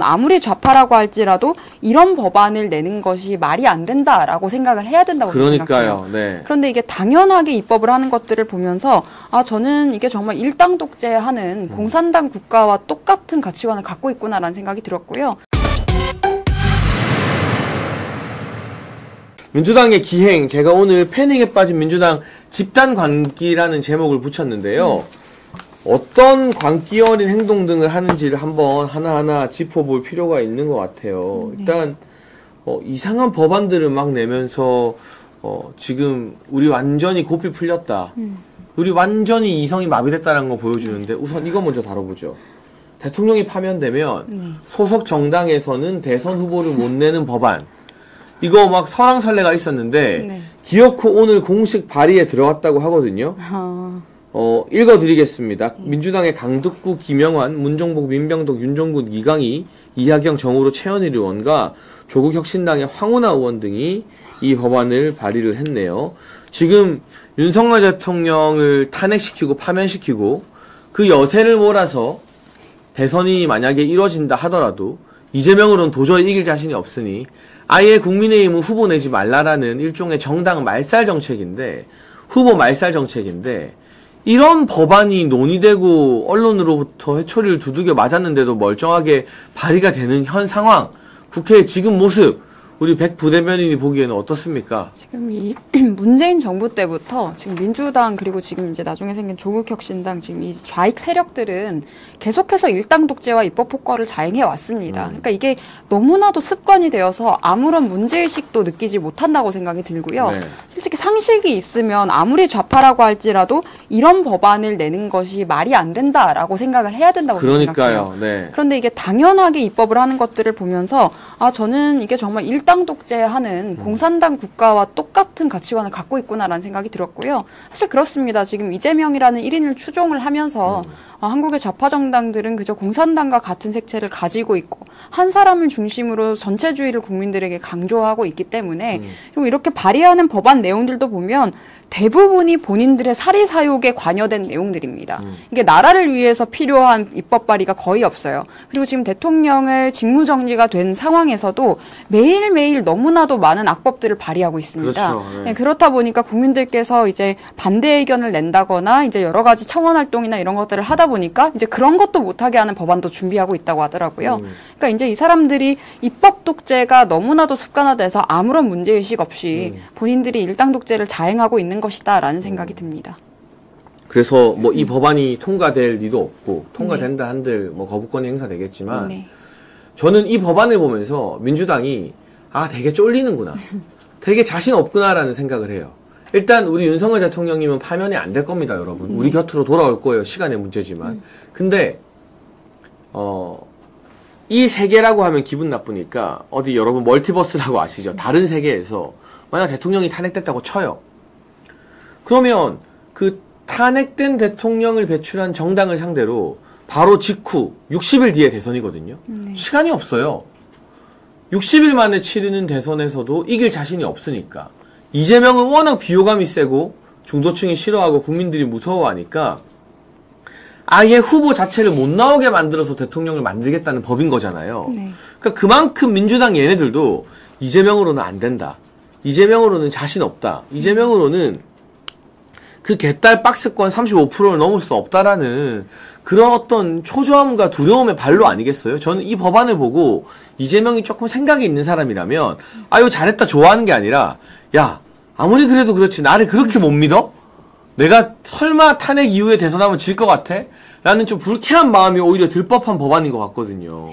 아무리 좌파라고 할지라도 이런 법안을 내는 것이 말이 안 된다라고 생각을 해야 된다고 생각해요. 네. 그런데 이게 당연하게 입법을 하는 것들을 보면서 저는 이게 정말 일당 독재하는 공산당 국가와 똑같은 가치관을 갖고 있구나라는 생각이 들었고요. 민주당의 기행, 제가 오늘 패닉에 빠진 민주당 집단 광기라는 제목을 붙였는데요. 어떤 광기 어린 행동 등을 하는지를 한번 하나하나 짚어볼 필요가 있는 것 같아요. 일단 이상한 법안들을 막 내면서 지금 우리 완전히 고삐 풀렸다. 우리 완전히 이성이 마비됐다는 거 보여주는데 우선 이거 먼저 다뤄보죠. 대통령이 파면되면 소속 정당에서는 대선 후보를 못 내는 법안. 이거 막 설왕설래가 있었는데 기어코 오늘 공식 발의에 들어갔다고 하거든요. 읽어드리겠습니다. 민주당의 강득구, 김영환, 문종복, 민병덕, 윤종군, 이강희, 이하경, 정우로, 최현일 의원과 조국혁신당의 황운하 의원 등이 이 법안을 발의를 했네요. 지금 윤석열 대통령을 탄핵시키고 파면시키고 그 여세를 몰아서 대선이 만약에 이뤄진다 하더라도 이재명으로는 도저히 이길 자신이 없으니 아예 국민의힘은 후보 내지 말라라는 일종의 정당 말살 정책인데, 후보 말살 정책인데, 이런 법안이 논의되고 언론으로부터 회초리를 두들겨 맞았는데도 멀쩡하게 발의가 되는 현 상황, 국회의 지금 모습, 우리 백 부대변인이 보기에는 어떻습니까? 지금 이 문재인 정부 때부터 지금 민주당 그리고 지금 이제 나중에 생긴 조국혁신당 지금 이 좌익 세력들은 계속해서 일당 독재와 입법 폭거를 자행해 왔습니다. 그러니까 이게 너무나도 습관이 되어서 아무런 문제의식도 느끼지 못한다고 생각이 들고요. 솔직히 상식이 있으면 아무리 좌파라고 할지라도 이런 법안을 내는 것이 말이 안 된다라고 생각을 해야 된다고 생각해요. 그런데 이게 당연하게 입법을 하는 것들을 보면서 저는 이게 정말 일당 독재하는 공산당 국가와 똑같은 가치관을 갖고 있구나라는 생각이 들었고요. 사실 그렇습니다. 지금 이재명이라는 1인을 추종을 하면서 한국의 좌파 정당들은 그저 공산당과 같은 색채를 가지고 있고 한 사람을 중심으로 전체주의를 국민들에게 강조하고 있기 때문에 그리고 이렇게 발의하는 법안 내용들도 보면 대부분이 본인들의 사리사욕에 관여된 내용들입니다. 이게 나라를 위해서 필요한 입법 발의가 거의 없어요. 그리고 지금 대통령의 직무정지가 된 상황에서도 매일매일 너무나도 많은 악법들을 발의하고 있습니다. 그렇죠. 네, 그렇다 보니까 국민들께서 이제 반대 의견을 낸다거나 이제 여러 가지 청원 활동이나 이런 것들을 하다 보니까 이제 그런 것도 못하게 하는 법안도 준비하고 있다고 하더라고요. 그러니까 이제 이 사람들이 입법 독재가 너무나도 습관화돼서 아무런 문제의식 없이 본인들이 일당 독재를 자행하고 있는 것이다라는 생각이 듭니다. 그래서 뭐 이 법안이 통과될 리도 없고 통과된다 한들 뭐 거부권이 행사되겠지만 저는 이 법안을 보면서 민주당이 되게 쫄리는구나. 되게 자신 없구나라는 생각을 해요. 일단 우리 윤석열 대통령님은 파면이 안 될 겁니다, 여러분. 우리 곁으로 돌아올 거예요. 시간의 문제지만. 근데 이 세계라고 하면 기분 나쁘니까 어디 여러분 멀티버스라고 아시죠? 다른 세계에서 만약 대통령이 탄핵됐다고 쳐요. 그러면 그 탄핵된 대통령을 배출한 정당을 상대로 바로 직후 60일 뒤에 대선이거든요. 시간이 없어요. 60일 만에 치르는 대선에서도 이길 자신이 없으니까. 이재명은 워낙 비호감이 세고 중도층이 싫어하고 국민들이 무서워하니까 아예 후보 자체를 못 나오게 만들어서 대통령을 만들겠다는 법인 거잖아요. 그러니까 그만큼 민주당 얘네들도 이재명으로는 안 된다. 이재명으로는 자신 없다. 이재명으로는 그 개딸 박스권 35%를 넘을 수 없다라는 그런 어떤 초조함과 두려움의 발로 아니겠어요? 저는 이 법안을 보고 이재명이 조금 생각이 있는 사람이라면 아유 잘했다 좋아하는 게 아니라 야 아무리 그래도 그렇지 나를 그렇게 못 믿어? 내가 설마 탄핵 이후에 대선하면 질 것 같아? 라는 좀 불쾌한 마음이 오히려 들 법한 법안인 것 같거든요.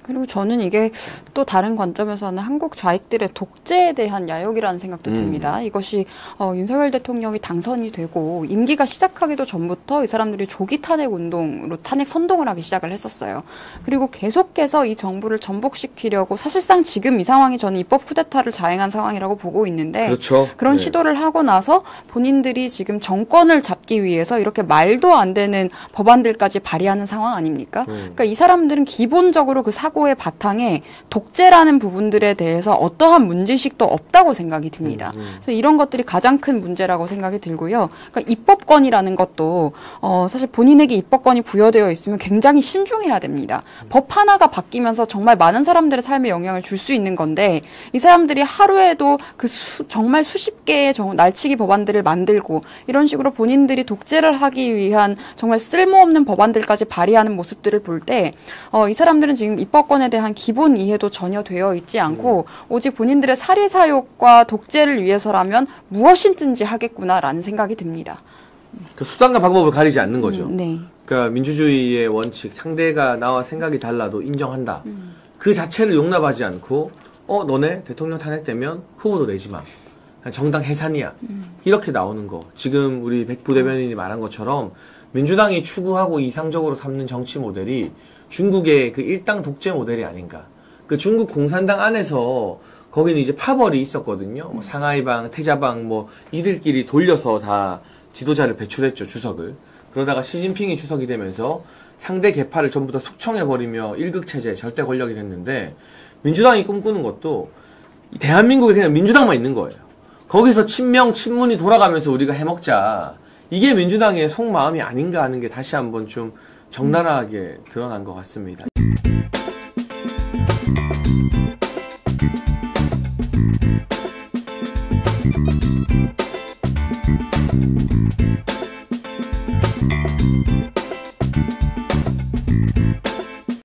그리고 저는 이게 또 다른 관점에서는 한국 좌익들의 독재에 대한 야욕이라는 생각도 듭니다. 이것이 윤석열 대통령이 당선이 되고 임기가 시작하기도 전부터 이 사람들이 조기 탄핵 운동으로 탄핵 선동을 하기 시작을 했었어요. 그리고 계속해서 이 정부를 전복시키려고 사실상 지금 이 상황이 저는 입법 쿠데타를 자행한 상황이라고 보고 있는데 그렇죠. 그런 시도를 하고 나서 본인들이 지금 정권을 잡기 위해서 이렇게 말도 안 되는 법안들 법안들까지 발의하는 상황 아닙니까? 그러니까 이 사람들은 기본적으로 그 사고의 바탕에 독재라는 부분들에 대해서 어떠한 문제의식도 없다고 생각이 듭니다. 그래서 이런 것들이 가장 큰 문제라고 생각이 들고요. 그러니까 입법권이라는 것도 사실 본인에게 입법권이 부여되어 있으면 굉장히 신중해야 됩니다. 법 하나가 바뀌면서 정말 많은 사람들의 삶에 영향을 줄 수 있는 건데 이 사람들이 하루에도 그 정말 수십 개의 날치기 법안들을 만들고 이런 식으로 본인들이 독재를 하기 위한 정말 쓸모없는 법안들까지 발의하는 모습들을 볼 때 이 사람들은 지금 입법권에 대한 기본 이해도 전혀 되어 있지 않고 오직 본인들의 사리사욕과 독재를 위해서라면 무엇이든지 하겠구나라는 생각이 듭니다. 그 수단과 방법을 가리지 않는 거죠. 네. 그러니까 민주주의의 원칙, 상대가 나와 생각이 달라도 인정한다. 그 자체를 용납하지 않고 너네 대통령 탄핵되면 후보도 내지 마. 정당 해산이야. 이렇게 나오는 거. 지금 우리 백 부대변인이 말한 것처럼 민주당이 추구하고 이상적으로 삼는 정치 모델이 중국의 그 일당 독재 모델이 아닌가. 그 중국 공산당 안에서 거기는 이제 파벌이 있었거든요. 뭐 상하이방, 태자방 뭐 이들끼리 돌려서 다 지도자를 배출했죠, 주석을. 그러다가 시진핑이 주석이 되면서 상대 계파를 전부 다 숙청해버리며 일극체제, 절대 권력이 됐는데 민주당이 꿈꾸는 것도 대한민국에 그냥 민주당만 있는 거예요. 거기서 친명, 친문이 돌아가면서 우리가 해먹자. 이게 민주당의 속마음이 아닌가 하는 게 다시 한번 좀 적나라하게 드러난 것 같습니다.